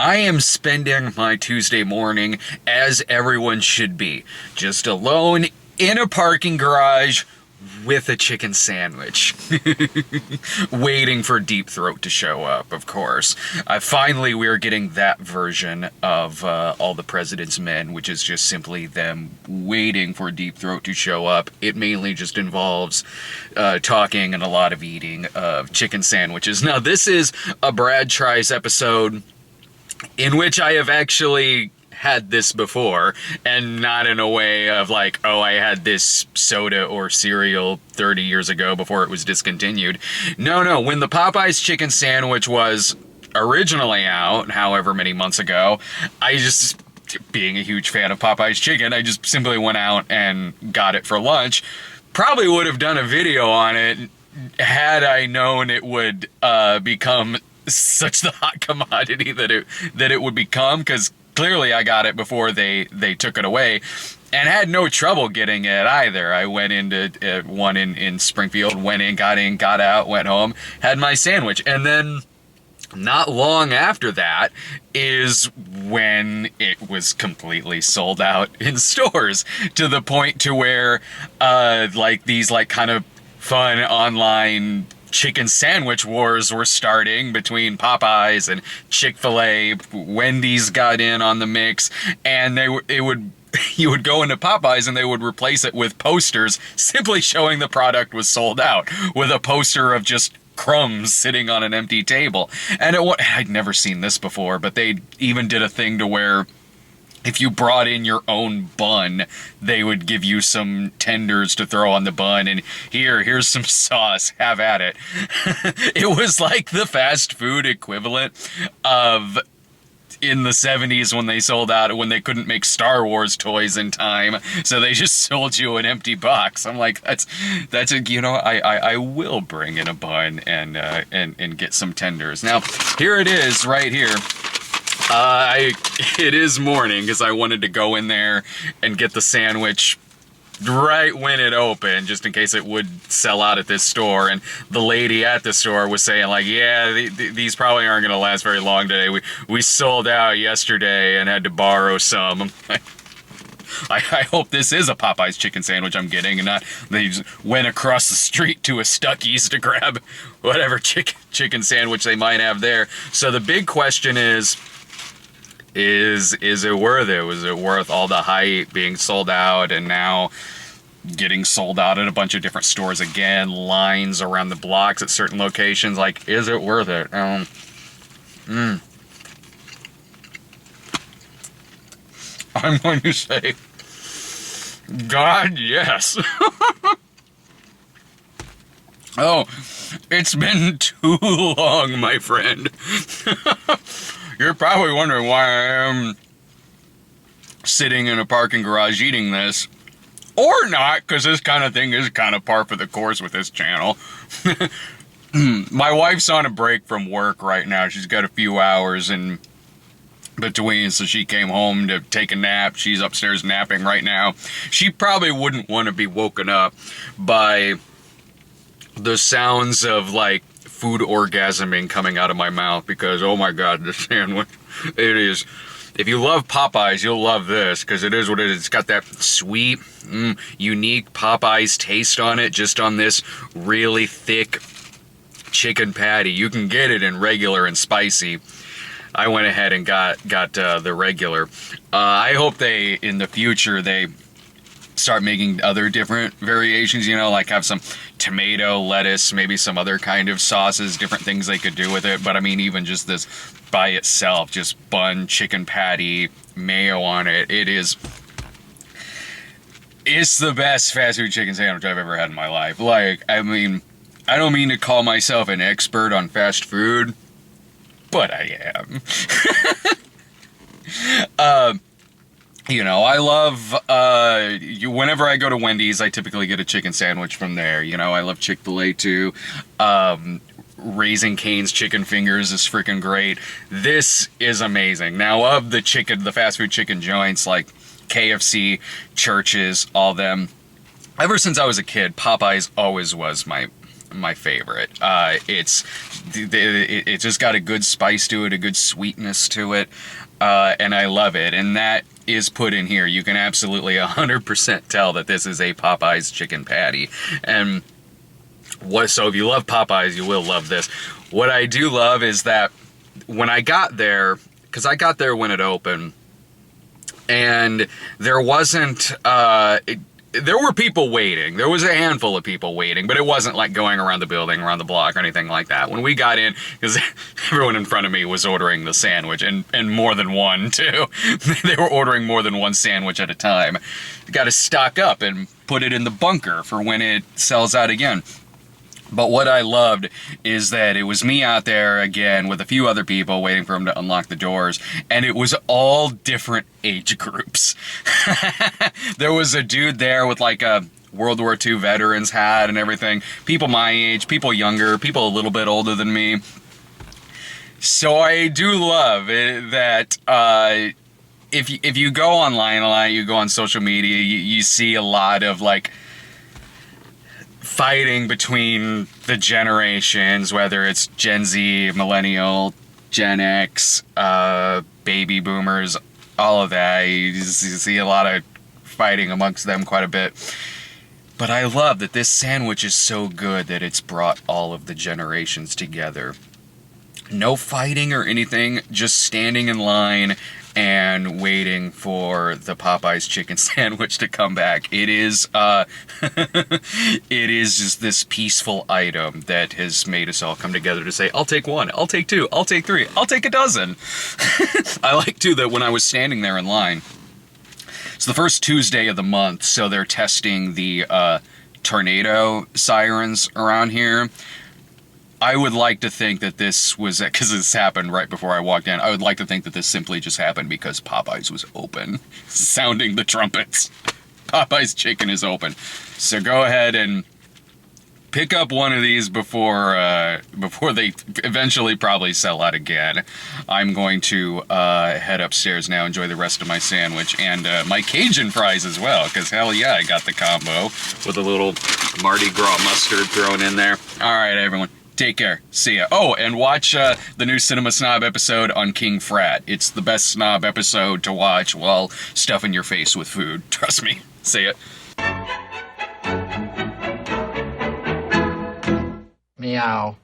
I am spending my Tuesday morning as everyone should be, just alone in a parking garage with a chicken sandwich. Waiting for Deep Throat to show up, of course. Finally, we're getting that version of All the President's Men, which is just simply them waiting for Deep Throat to show up. It mainly just involves talking and a lot of eating of chicken sandwiches. Now, this is a Brad Tries episode in which I have actually had this before, and not in a way of like, oh, I had this soda or cereal 30 years ago before it was discontinued. No, when the Popeyes chicken sandwich was originally out, however many months ago, I just, being a huge fan of Popeyes chicken, I just simply went out and got it for lunch. Probably would have done a video on it had I known it would become such the hot commodity that it would become, because clearly I got it before they took it away, and had no trouble getting it either. I went into one in Springfield, went in, got out, went home, had my sandwich, and then not long after that is when it was completely sold out in stores, to the point to where like these like kind of fun online chicken sandwich wars were starting between Popeyes and Chick-fil-A. Wendy's got in on the mix, and you would go into Popeyes and they would replace it with posters simply showing the product was sold out, with a poster of just crumbs sitting on an empty table. And I'd never seen this before, but they even did a thing to where if you brought in your own bun, they would give you some tenders to throw on the bun, and here's some sauce, have at it. It was like the fast food equivalent of in the 70s when they sold out, when they couldn't make Star Wars toys in time, so they just sold you an empty box. I'm like, that's a, I will bring in a bun and get some tenders. Now, here it is right here. It is morning, because I wanted to go in there and get the sandwich right when it opened, just in case it would sell out at this store. And the lady at the store was saying, like, yeah, these probably aren't going to last very long today. We sold out yesterday and had to borrow some. I'm like, I hope this is a Popeyes chicken sandwich I'm getting, and not they just went across the street to a Stuckey's to grab whatever chicken sandwich they might have there. So the big question is it worth it? Was it worth all the hype, being sold out, and now getting sold out at a bunch of different stores again, lines around the blocks at certain locations? Like, is it worth it? I'm going to say, God, yes. Oh, it's been too long, my friend. You're probably wondering why I am sitting in a parking garage eating this. Or not, because this kind of thing is kind of par for the course with this channel. My wife's on a break from work right now. She's got a few hours in between, so she came home to take a nap. She's upstairs napping right now. She probably wouldn't want to be woken up by the sounds of, like, food orgasming coming out of my mouth, because, oh my God, the sandwich, it is, if you love Popeyes, you'll love this, because it is what it is. It's got that sweet, unique Popeyes taste on it, just on this really thick chicken patty. You can get it in regular and spicy. I went ahead and got the regular. I hope they, in the future, they start making other different variations, like have some tomato, lettuce, maybe some other kind of sauces, different things they could do with it. But I mean, even just this by itself, just bun, chicken patty, mayo on it, it's the best fast food chicken sandwich I've ever had in my life. Like, I mean, I don't mean to call myself an expert on fast food, but I am. I love, whenever I go to Wendy's, I typically get a chicken sandwich from there. I love Chick-fil-A too. Raising Cane's chicken fingers is freaking great. This is amazing. Now, of the fast food chicken joints, like KFC, Church's, all them, ever since I was a kid, Popeyes always was my my favorite. It just got a good spice to it, a good sweetness to it, and I love it. And that is put in here. You can absolutely 100% tell that this is a Popeye's chicken patty. And so if you love Popeyes, you will love this. What I do love is that when I got there, because I got there when it opened, and there wasn't, there were people waiting. There was a handful of people waiting, but it wasn't like going around the building, around the block, or anything like that. When we got in, because everyone in front of me was ordering the sandwich, and more than one, too. They were ordering more than one sandwich at a time. You got to stock up and put it in the bunker for when it sells out again. But what I loved is that it was me out there again with a few other people waiting for him to unlock the doors, and it was all different age groups. There was a dude there with like a World War II veterans hat and everything. People my age, people younger, people a little bit older than me. So I do love it that if you go online a lot, you go on social media, you see a lot of like fighting between the generations, whether it's Gen Z, Millennial, Gen X, baby boomers, all of that. You see a lot of fighting amongst them quite a bit. But I love that this sandwich is so good that it's brought all of the generations together. No fighting or anything, just standing in line and waiting for the Popeye's chicken sandwich to come back. It is it is just this peaceful item that has made us all come together to say, I'll take one, I'll take two, I'll take three, I'll take a dozen. I like too that when I was standing there in line, it's the first Tuesday of the month, so they're testing the tornado sirens around here. I would like to think that this was, because this happened right before I walked in, I would like to think that this simply just happened because Popeye's was open, sounding the trumpets. Popeye's chicken is open. So go ahead and pick up one of these before they eventually probably sell out again. I'm going to head upstairs now, enjoy the rest of my sandwich, and my Cajun fries as well, because hell yeah, I got the combo with a little Mardi Gras mustard thrown in there. All right, everyone. Take care. See ya. Oh, and watch the new Cinema Snob episode on King Frat. It's the best snob episode to watch while stuffing your face with food. Trust me. See ya. Meow.